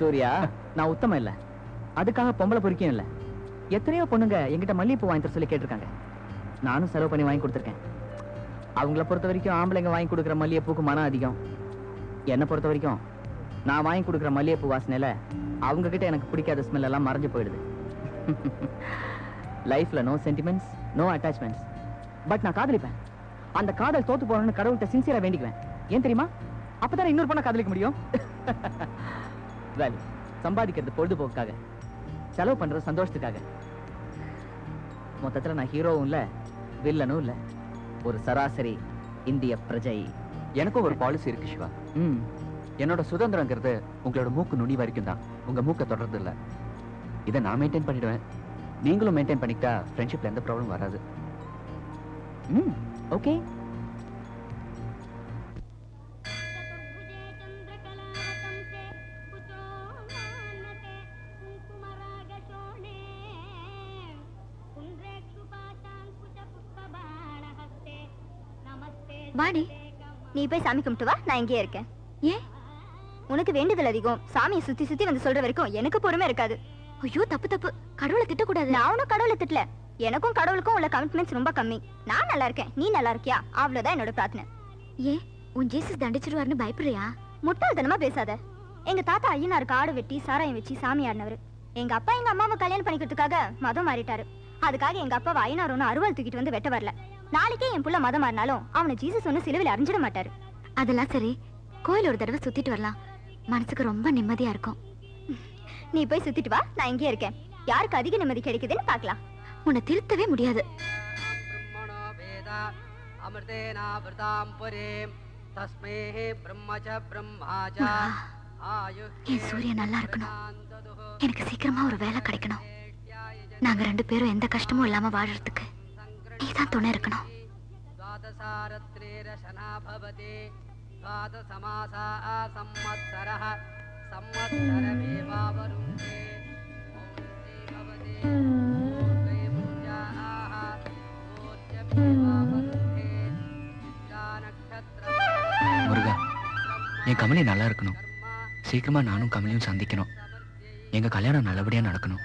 சூர்யா, நான் உத்தமம் இல்ல, அதுக்காக பொம்பளை பொறுக்கியும் இல்ல. எத்தனையோ பொண்ணுங்க என்கிட்ட மல்லிகைப்பூ வாங்கி தர சொல்லி கேட்டிருக்காங்க. நானும் செலவு பண்ணி வாங்கி கொடுத்துருக்கேன். அவங்கள பொறுத்த வரைக்கும் ஆம்பளைங்க வாங்கி கொடுக்குற மல்லிகைப்பூக்கு மனம் அதிகம். என்னை பொறுத்த வரைக்கும் நான் வாங்கி கொடுக்குற மல்லிகைப்பூ வாசனையில அவங்க கிட்ட எனக்கு பிடிக்காத ஸ்மெல் எல்லாம் மறைஞ்சு போயிடுது. லைஃப்ல no sentiments, no attachments. But நான் காதலிப்பேன். அந்த காதல் தோத்து போறேன்னு கடவுள்கிட்ட சின்சியரா வேண்டிக்குவேன். ஏன் தெரியுமா? அப்பதான் இன்னொரு பொண்ணை காதலிக்க முடியும். சம்பாதிக்கிறது பொழுதுபோக்காக, செலவு பண்றது சந்தோஷத்துக்காக. மொத்தத்துல நான் ஹீரோவும் இல்ல, வில்லனும் இல்ல, ஒரு சராசரி இந்திய பிரஜை. எனக்கும் ஒரு பாலிசி இருக்கு சிவா. என்னோட சுதந்திரங்கிறது உங்களோட மூக்கு நுனி வரைக்கும் தான். உங்க மூக்க தொடர்றது இல்ல. இதை நான் மெயின்டைன் பண்ணிடுவேன். நீங்களும் மெயின்டைன் பண்ணிக்கிட்டா ஃப்ரெண்ட்ஷிப்ல எந்த ப்ராப்ளம் வராது. ஓகே. வாடி. நீ போய் சாமி கும்பிட்டு வா, நான் இங்கேயே இருக்கேன். ஏன்? உனக்கு வேண்டுதல் அதிகம். சாமியை சுத்தி சுத்தி வந்து சொல்ற வரைக்கும் எனக்கு பொறுமை இருக்காது. ஐயோ தப்பு தப்பு, கடவுளை திட்டக்கூடாது. நான் உனக்கு கடவுளை திட்டல. எனக்கும் கடவுளுக்கும் உள்ள கமிட்மெண்ட்ஸ் ரொம்ப கம்மி. நான் நல்லா இருக்கேன், நீ நல்லா இருக்கியா, அவ்வளவுதான் என்னோட பிரார்த்தனை. ஏன் உன் ஜீசஸ் தண்டிச்சிருவாருன்னு பயப்படுறியா? முட்டாள்தனமா பேசாத. எங்க தாத்தா ஐயனாருக்கு ஆடு வெட்டி சாராயம் வச்சு சாமி ஆடினவர். எங்க அப்பா எங்க அம்மாவை கல்யாணம் பண்ணிக்கிறதுக்காக மதம் மாறிட்டாரு. அதுக்காக எங்க அப்பாவை ஐயனார் ஒன்னும் அருவாள் தூக்கிட்டு வந்து வெட்ட வரல. நாளைக்கே என் புள்ள மதம் மாறினாலும் அவனை ஜீசஸ் ஒன்னும் சிலுவையில் அறிஞ்சிட மாட்டாரு. அதெல்லாம் சரி, கோயில் ஒரு தடவை சுத்திட்டு வரலாம், மனசுக்கு ரொம்ப நிம்மதியா இருக்கும். நீ போய் சுத்திட்டு வா, நான் இங்கே இருக்கேன். யாருக்கு அதிக நிம்மதி கிடைக்குதுன்னு பார்க்கலாம். உன்னை திருத்தவே முடியாது. என் சூரியன் நல்லா இருக்கணும். எனக்கு சீக்கிரமா ஒரு வேலை கிடைக்கணும். நாங்க 2 பேரும் எந்த கஷ்டமும் இல்லாம வாழறதுக்கு நீதான் துணை இருக்கணும். முருகா, என் கமலி நல்லா இருக்கணும். சீக்கிரமா நானும் கமலியும் சந்திக்கணும். எங்க கல்யாணம் நல்லபடியா நடக்கணும்.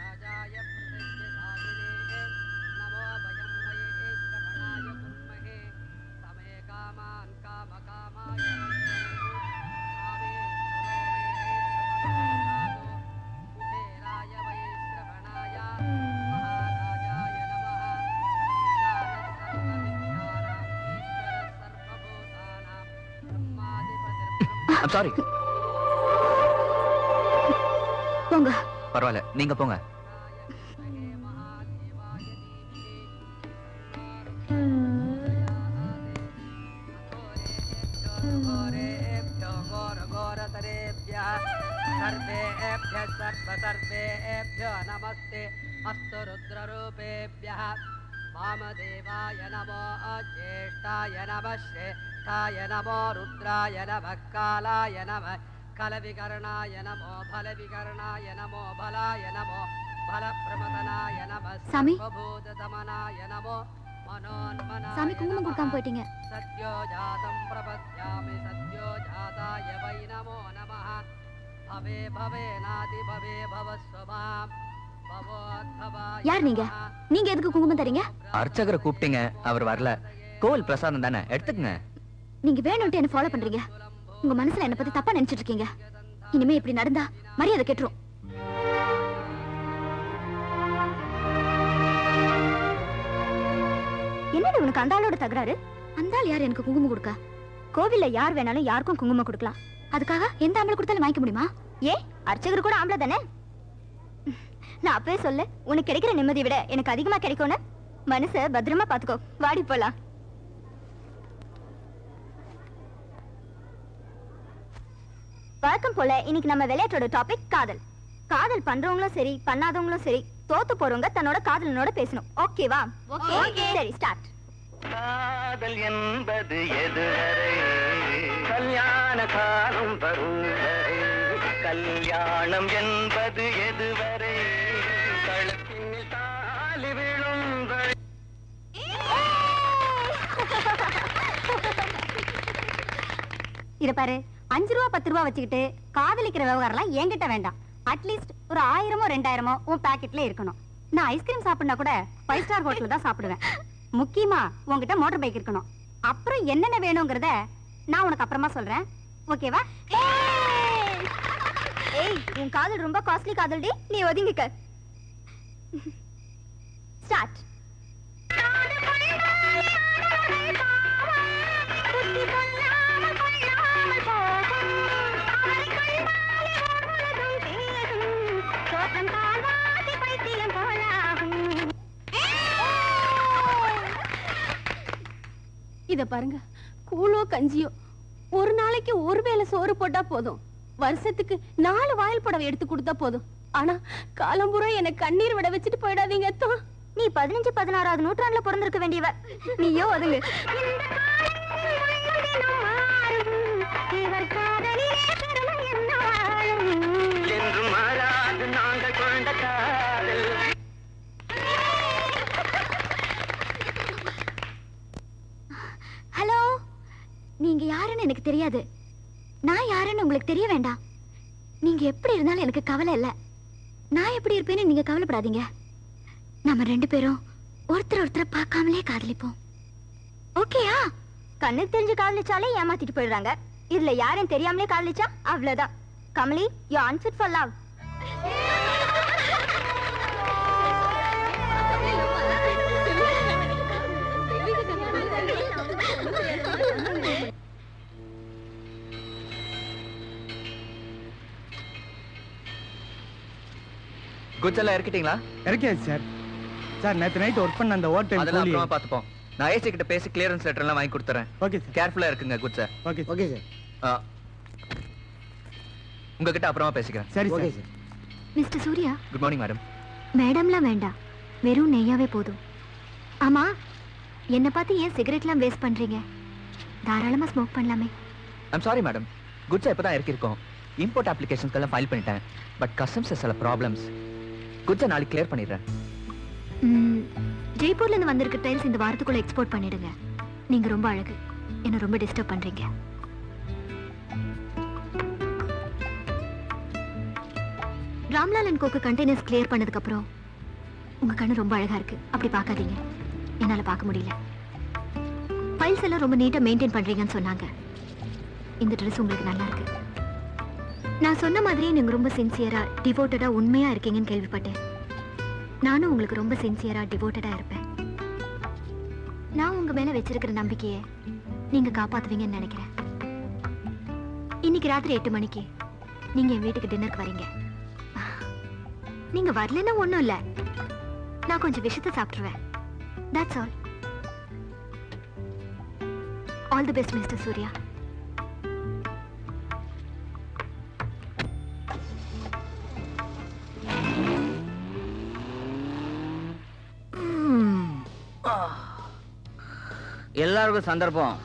சாரி. போங்க. பரவாயில்ல, நீங்க போங்க. நமஸ்தே அஸ்து ருத்ரரூபேப்யः வாமதேவாய நமோ ஜேஷ்டாய நம ஸ்ரேஷ்டாய நமோ ருத்ராய நம காலாய நம கலவிகரணாய நமோ பலவிகரணாய நமோ பலாய நமோ பலப்பிரமதனாய நம சாமி, சர்வபூததமனாய நமோ மனோன்மனாய சாமி குங்குமம் கொடுக்காம போயிட்டீங்க. சத்யோ ஜாதம் பிரபத்யாமி சத்யோ ஜாதாய வை நமோ நமः பவே பவே நாதி பவே பவஸ்வபாம் பவோத்பவாய. யார் நீங்க? நீங்க எதுக்கு குங்குமம் தரீங்க? அர்ச்சகரை கூப்பிட்டீங்க, அவர் வரல. கோவில் பிரசாதம் தானே, எடுத்துக்கங்க. நீங்க வேணும்ட்டு என்ன ஃபாலோ பண்றீங்க. உங்க மனசுல என்ன பத்தி தப்பா நினைச்சிட்டு இருக்கீங்க. இனிமே இப்படி நடந்தா மரியாதை கெட்டுரும். என்னடி உனக்கு அந்த ஆளோட தகராறு? அந்த ஆள் யார் எனக்கு குங்குமம் கொடுக்க? கோவில்ல யார் வேணாலும் யாருக்கும் குங்குமம் கொடுக்கலாம். அதுக்காக எந்த ஆம்பளை கொடுத்தாலும் வாங்கிக்க முடியுமா? ஏன் அர்ச்சகர் கூட ஆம்பளை தானே? நான் அப்பவே சொல்ல, உனக்கு கிடைக்கிற நிம்மதி விட எனக்கு அதிகமா கிடைக்கும்னு. மனச பத்திரமா பாத்துக்கோ. வாடி போலாம். வழக்கம் போல இன்னைக்கு நம்ம விளையாட்டோட டாபிக் காதல். காதல் பண்றவங்களும் சரி பண்ணாதவங்களும் சரி தோத்து போறவங்க தன்னோட காதலனோட பேசணும். ஓகேவா? ஓகே, சரி ஸ்டார்ட். காதல் என்பது எதுவரை கல்யாண காலம் வரும் வரை, கல்யாணம் என்பது எதுவரை கழுத்தினில் தாலி விழும் வரை. இத பாரு, 5 ரூபா 10 ரூபா வச்சுக்கிட்டு காதலிக்கிற விவகாரம்லாம் என்கிட்ட வேண்டாம். அட்லீஸ்ட் ஒரு 1000மோ 2000மோ உன் பாக்கெட்ல இருக்கணும். நான் ஐஸ்கிரீம் சாப்பிடனா கூட 5 ஸ்டார் ஹோட்டல்ல தான் சாப்பிடுவேன். முக்கியமா உன்கிட்ட மோட்டார் பைக் இருக்கணும். அப்புறம் என்னென்ன வேணுங்கிறத நான் உனக்கு அப்புறமா சொல்றேன். ஓகேவா? ஏய், உன் காதல் ரொம்ப காஸ்ட்லி காதல்டி, நீ ஒதுங்கிக்க. ஸ்டார்ட். இத பாருங்க, கூழோ கஞ்சியோ ஒரு நாளைக்கு ஒரு வேளை சோறு போட்டா போதும். வருஷத்துக்கு 4 வாயில் புடவை எடுத்து கொடுத்தா போதும். ஆனா காலம்புறா எனக்கு கண்ணீர் விட வச்சுட்டு போயிடாதீங்க. நீ 15 16வது நூற்றாண்டுல பிறந்திருக்க வேண்டியவ. நீயோ ஒதுங்கு. என்று மாறாது நாங்கள் கொண்ட காதல். ஹலோ, தெரியாது. நான் யாருன்னு உங்களுக்கு தெரிய வேண்டாம். நீங்க எப்படி இருந்தாலும் எனக்கு கவலை இல்லை. நான் எப்படி இருப்பேன்னு நீங்க கவலைப்படாதீங்க. நம்ம 2 பேரும் ஒருத்தரை பார்க்காமலே காதலிப்போம். ஓகேயா? கண்ணு தெரிஞ்சு காதலிச்சாலே ஏமாத்திட்டு போயிடுறாங்க. இதுல யாரும் தெரியாமலே காதலிச்சா அவ்வளவுதான். Kamali, you unfit for love. Goods எல்லாம் இறக்கிட்டீங்களா? இறக்கியாச்சு சார். சார் நேற்று நைட் ஒர்க் பண்ண அந்த ஓவர் டைம் அதெல்லாம் அப்புறமா பார்த்துப்போம். நான் ஏசி கிட்ட பேசி கிளியரன்ஸ் லெட்டர் எல்லாம் வாங்கி கொடுத்துறேன். Okay sir. கேர்ஃபுல்லா இருக்குங்க குட்ஸ். Okay okay sir. உங்ககிட்ட அப்புறமா பேசிக்கிறேன். சரி okay sir. Sir. Mister Surya, good morning madam. மேடம்லாம் வேண்டாம், வெறும் நெய்யாவே போதும். ஆமா, என்னை பார்த்து ஏன் சிகரெட்லாம் வேஸ்ட் பண்றீங்க? தாராளமா ஸ்மோக் பண்ணலாமே. ஐம் சாரி மேடம், குட்ஸ் இப்போ தான் இறக்கிருக்கோம். இம்போர்ட் அப்ளிகேஷன்ஸ்க்கெல்லாம் ஃபைல் பண்ணிட்டேன். பட் கஸ்டம்ஸ் சில ப்ராப்ளம்ஸ். குட்ஸை நாளைக்கு கிளியர் பண்ணிடுறேன். ஜெய்ப்பூர்ல இருந்து வந்திருக்க டைல்ஸ் இந்த வாரத்துக்குள்ள எக்ஸ்போர்ட் பண்ணிடுங்க. நீங்க ரொம்ப அழகு, என்ன ரொம்ப டிஸ்டர்ப் பண்றீங்க. Ramlal and coke containers clear பண்ணதுக்கு அப்புறம் உங்க கண்ணு ரொம்ப அழகா இருக்கு. அப்படி பார்க்காதீங்க, என்னால பார்க்க முடியல. ஃபைல்ஸ் எல்லாம் ரொம்ப நீட்டா மெயின்டைன் பண்றீங்கன்னு சொன்னாங்க. இந்த ட்ரெஸ் உங்களுக்கு நல்லா இருக்கு. நான் சொன்ன மாதிரியே நீங்க ரொம்ப சின்சியரா, டிவோட்டடா, உண்மையா இருக்கீங்கன்னு கேள்விப்பட்டேன். நானும் உங்களுக்கு ரொம்ப சின்சியரா, டிவோட்டடா இருப்பேன். நான் உங்க மேல வச்சிருக்கிற நம்பிக்கையை நீங்க காப்பாத்துவீங்கன்னு நினைக்கிறேன். இன்னைக்கு ராத்திரி 8 மணிக்கு நீங்க என் வீட்டுக்கு டின்னருக்கு வரீங்க. நீங்க வரலன்னா ஒண்ணும் இல்ல, நான் கொஞ்சம் விஷயத்தை சாப்பிட்டுருவேன். That's all. All the best mister Surya. எல்லாருக்கும் சந்தர்ப்பம்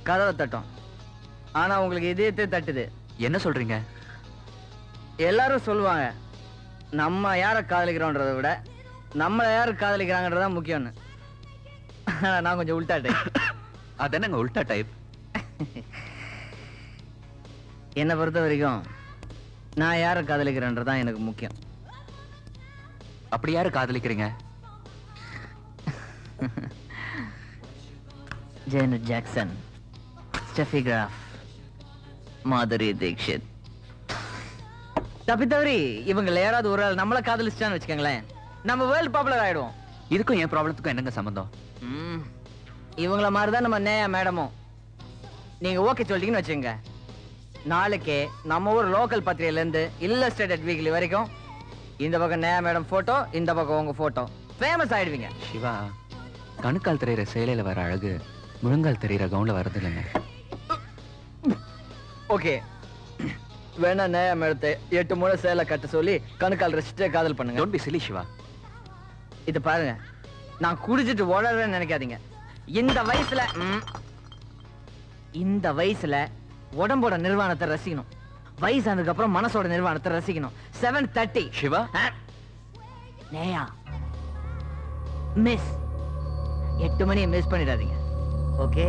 கதவை தட்டும். ஆனா உங்களுக்கு இதயத்தை தட்டுது. என்ன சொல்றீங்க? எல்லாரும் சொல்லுவாங்க நம்ம யாரை காதலிக்கிறோன்றதை விட நம்மளை யாரு காதலிக்கிறாங்கன்றதான் முக்கியம்னு. நான் கொஞ்சம் உல்டா டைப். அது என்னங்க உல்டா டைப்? என்னை பொறுத்த வரைக்கும் நான் யாரை காதலிக்கிறேன்றதான் எனக்கு முக்கியம். அப்படி யாரு காதலிக்கிறீங்க? ஜேனட் ஜாக்சன், ஸ்டெஃபி கிராஃப், மாதுரி தீக்ஷித். தப்பி தவறி இவங்களை யாராவது ஒரு ஆள் நம்மளை காதலிச்சிட்டான்னு வச்சுக்கோங்களேன், நம்ம வேர்ல்டு பாப்புலர் ஆயிடுவோம். இதுக்கும் என் ப்ராப்ளத்துக்கும் என்னங்க சம்பந்தம்? இவங்கள மாதிரி தான் நம்ம நேயா மேடமும். நீங்க ஓகே சொல்லிட்டீங்கன்னு வச்சுங்க, நாளைக்கே நம்ம ஊர் லோக்கல் பத்திரிகையில இருந்து இல்லஸ்ட்ரேட்டட் வீக்லி வரைக்கும் இந்த பக்கம் நேயா மேடம் போட்டோ, இந்த பக்கம் உங்க போட்டோ, ஃபேமஸ் ஆயிடுவீங்க. சிவா, கணுக்கால் தெரியுற சேலையில வர அழகு முழங்கால் தெரியுற கவுன்ல வரது இல்லைங்க. ஓகே, வேணா நேயா மேடத்தை 8 முறை சேலை கட்ட சொல்லி கணுக்கால் ரசிச்சுட்டே காதல் பண்ணுங்க. Don't be silly Siva. இது பாருங்க, நான் குடிச்சிட்டு ஓடறேன்னு நினைக்காதீங்க. இந்த வயசுல உடம்போட நிர்வாணத்தை ரசிக்கணும். வயசானதுக்கு அப்புறம் மனசோட நிர்வாணத்தை ரசிக்கணும். 7:30 சிவா. நேயா மிஸ் 8 மணியை மிஸ் பண்ணிடாதீங்க. ஓகே?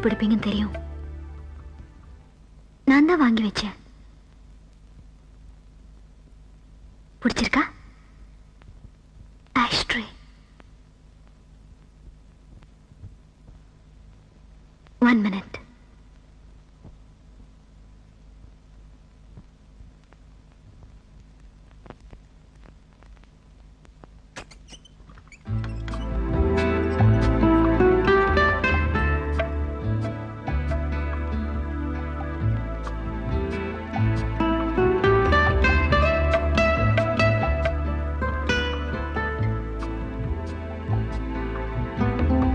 பிடிப்பீங்கன்னு தெரியும். நான் தான் வாங்கி வச்சேன். பிடிச்சிருக்கா? ஆஷ்ட்ரே. One minute.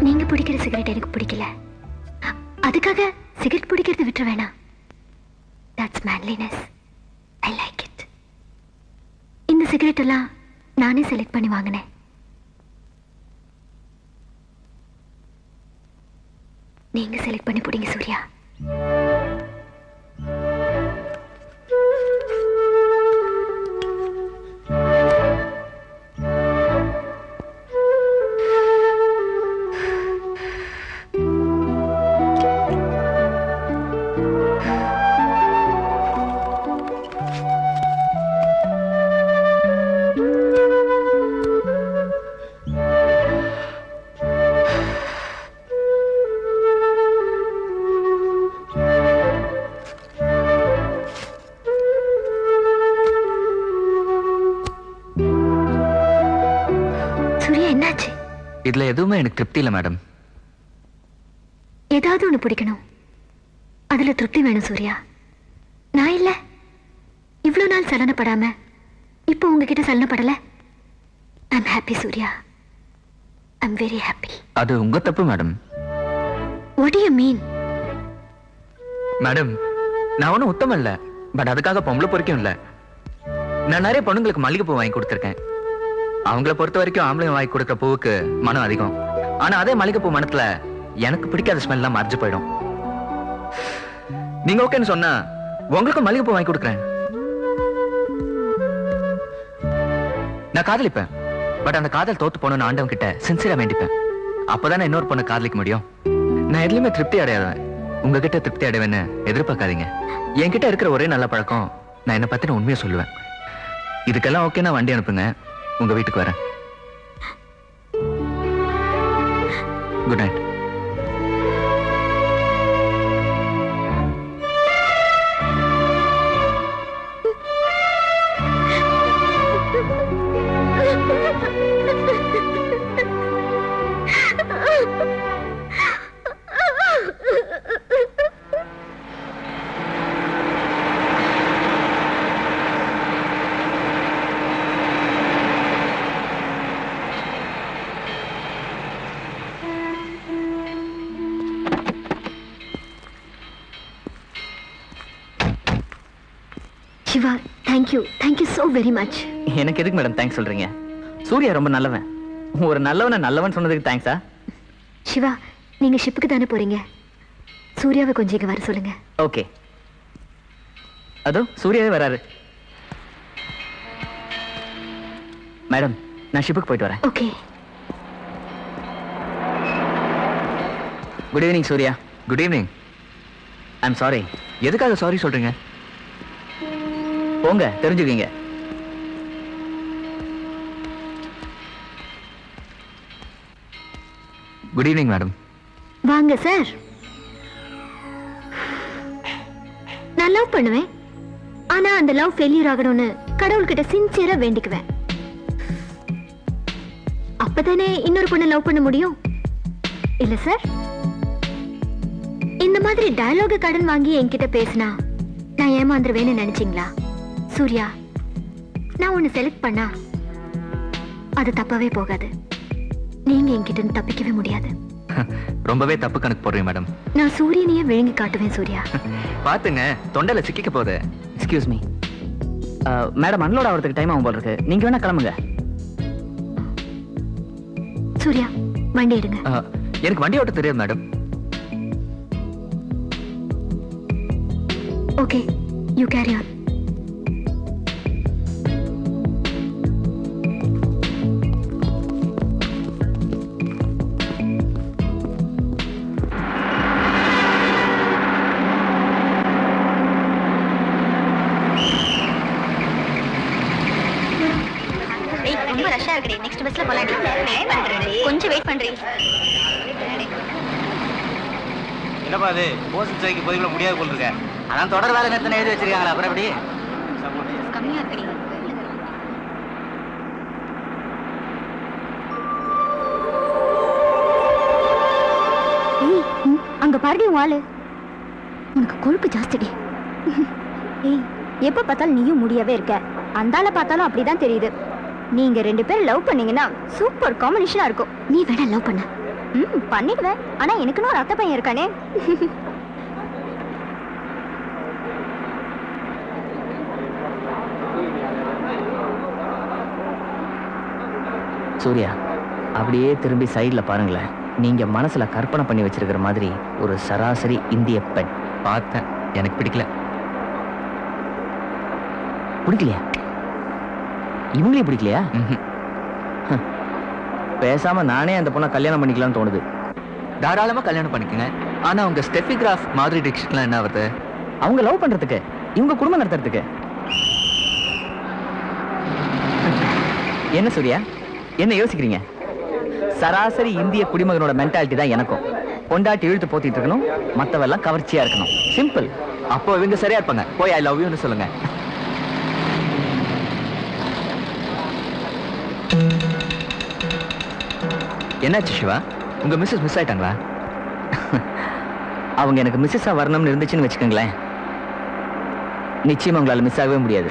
நீங்க பிடிக்கிற சிகரெட் எனக்கு பிடிக்கல. அதுக்காக சிகரெட் பிடிக்கிறது விட்டுற வேணாம். That's manliness. I like it. இந்த சிகரெட் எல்லாம் நானே செலக்ட் பண்ணி வாங்கினேன். நீங்க செலக்ட் பண்ணி பிடிங்க சூர்யா. இதுல எதுவுமே எனக்கு திருப்தி இல்ல மேடம். ஏதாவது ஒண்ணு பிடிக்கணும், அதுல திருப்தி வேணும் சூர்யா. நான் இல்ல இவ்வளவு நாள் சலனப்படாம இப்போ உங்ககிட்ட சலனப்படல. I'm happy Surya. I'm very happy. அது உங்க தப்பு madam. What do you mean? Madam, நான் ஒன்னும் உத்தமம் இல்ல. பட் அதுக்காக பொம்பளை பொறுக்கும் இல்ல. நான் நிறைய பொண்ணுங்களுக்கு மல்லிகைப்பூ வாங்கி கொடுத்துருக்கேன். அவங்கள பொறுத்த வரைக்கும் ஆம்பளைங்க வாங்கி கொடுக்குற பூவுக்கு மனம் அதிகம். ஆனா அதே மல்லிகைப்பூ மனத்துல எனக்கு பிடிக்காத ஸ்மெல் எல்லாம் மறைஞ்சு போயிடும். நீங்க ஓகேன்னு சொன்னா உங்களுக்கு மல்லிகைப்பூ வாங்கி கொடுக்குறேன். நான் காதலிப்பேன். பட் அந்த காதல் தோத்து போகணும்னு ஆண்டவன் கிட்ட சின்சியரா வேண்டிப்பேன். அப்பதானே இன்னொரு பொண்ணை காதலிக்க முடியும். நான் எதுலயுமே திருப்தி அடையாதவன். உங்ககிட்ட திருப்தி அடைவேன்னு எதிர்பார்க்காதீங்க. என்கிட்ட இருக்கிற ஒரே நல்ல பழக்கம், நான் என்ன பத்தின உண்மையை சொல்லுவேன். இதுக்கெல்லாம் ஓகே, நான் வண்டி அனுப்புங்க, உங்க வீட்டுக்கு வரேன். Good night. Siva, thank you so very much. எனக்கு எதுக்கு மேடம் தேங்க்ஸ் சொல்றீங்க? சூர்யா ரொம்ப நல்லவன். ஒரு நல்லவன் சொன்னதுக்கு தேங்க்ஸா? சிவா, நீங்க ஷிப்புக்கு தானே போறீங்க? சூர்யாவை கொஞ்சம் இங்க வர சொல்லுங்க. ஓகே. அதோ சூர்யாவே வராரு. மேடம், நான் ஷிப்புக்கு போயிட்டு வரேன். Okay. Good evening Surya. Good evening. I'm sorry. எதுக்காக சாரி சொல்றீங்க? போங்க, தெரிஞ்சுக்கீங்க. Good evening madam. வாங்க சார். நான் லவ் பண்ணுவேன். ஆனா அந்த லவ் ஃபெயிலியர் ஆகணும்னு கடவுள்கிட்ட சின்சியரா வேண்டிக்குவேன். அப்பதானே இன்னொரு பொண்ணை லவ் பண்ண முடியும். இல்ல சார்? இந்த மாதிரி டயலாக கடன் வாங்கி என்கிட்ட பேசினா நான் ஏமாந்துருவேன்னு நினைச்சீங்களா? சூர்யா, நான் ஒன்னு செலக்ட் பண்ணா அது தப்பாவே போகாது. நீங்க என்கிட்ட தப்பிக்கவே முடியாது. ரொம்பவே தப்பு கணக்கு போடுறீங்க மேடம். நான் சூரியனையே விழுங்கி காட்டுவேன் சூர்யா. பாத்துங்க, தொண்டையில சிக்கிக்க போகுது. எக்ஸ்கியூஸ் மீ மேடம், அன்லோட் ஆகிறதுக்கு டைம் ஆகும் போல இருக்கு. நீங்க வேணா கிளம்புங்க. சூர்யா, வண்டி எடுங்க. எனக்கு வண்டி ஓட்ட தெரியாது madam. Okay, you carry on. டயர்டா இருக்கடி. நெக்ஸ்ட் பஸ்ல போலாடி. கொஞ்சம் வெயிட் பண்றீ. என்னப்பா அது போஸ்ட் ஸ்ட்ரைக்கு போயிட முடியாது போல் இருக்க. அதான் தொடர் வேலை நிறுத்தம் எழுதி வச்சிருக்காங்களா, அப்புறம் எப்படி? கம்மியா இருக்கடி. அங்க பாருடி வாளு. உனக்கு கொழுப்பு ஜாஸ்திடி. ஏய், எப்ப பார்த்தாலும் நீயும் முடியவே இருக்க. அந்தால பார்த்தாலும் அப்படிதான் தெரியுது. நீங்க 2 பேரும் லவ் பண்ணீங்கன்னா சூப்பர் காம்பினேஷனா இருக்கும். நீ வேணா லவ் பண்ண. பண்ணிடுவேன். ஆனா எனக்குன்னு ஒரு அத்தை பையன் இருக்கானே. சூர்யா, அப்படியே திரும்பி சைடுல பாருங்களேன். நீங்க மனசுல கற்பனை பண்ணி வச்சிருக்கிற மாதிரி ஒரு சராசரி இந்திய பெண். பார்த்தேன், எனக்கு பிடிக்கல. பிடிக்கலையா? இவங்களே பிடிக்கலையா? பேசாம நானே அந்த பொண்ணை கல்யாணம் பண்ணிக்கலாம்னு தோணுது. தாராளமா கல்யாணம் பண்ணிக்கங்க. ஆனா உங்க ஸ்டெஃபிகிராஃப் மாதிரி டிக்ஷன்லாம் என்ன வருது? அவங்க லவ் பண்றதுக்கு, இவங்க குடும்பம் நடத்துறதுக்கு. என்ன சூர்யா, என்ன யோசிக்கிறீங்க? சராசரி இந்திய குடிமகனோட மென்டாலிட்டி தான் எனக்கும். பொண்டாட்டி இழுத்து போத்திட்டு இருக்கணும், மத்தவெல்லாம் கவர்ச்சியா இருக்கணும். சிம்பிள். அப்போ இவங்க சரியா இருப்பாங்க. போய் ஐ லவ் யூன்னு சொல்லுங்க. என்னாச்சு சிவா, உங்க மிஸ்ஸஸ் மிஸ் ஆயிட்டாங்களா? அவங்க எனக்கு மிஸ்ஸஸா வரணும்னு இருந்துச்சுன்னு வச்சுக்கோங்களேன், நிச்சயமா உங்களால மிஸ் ஆகவே முடியாது.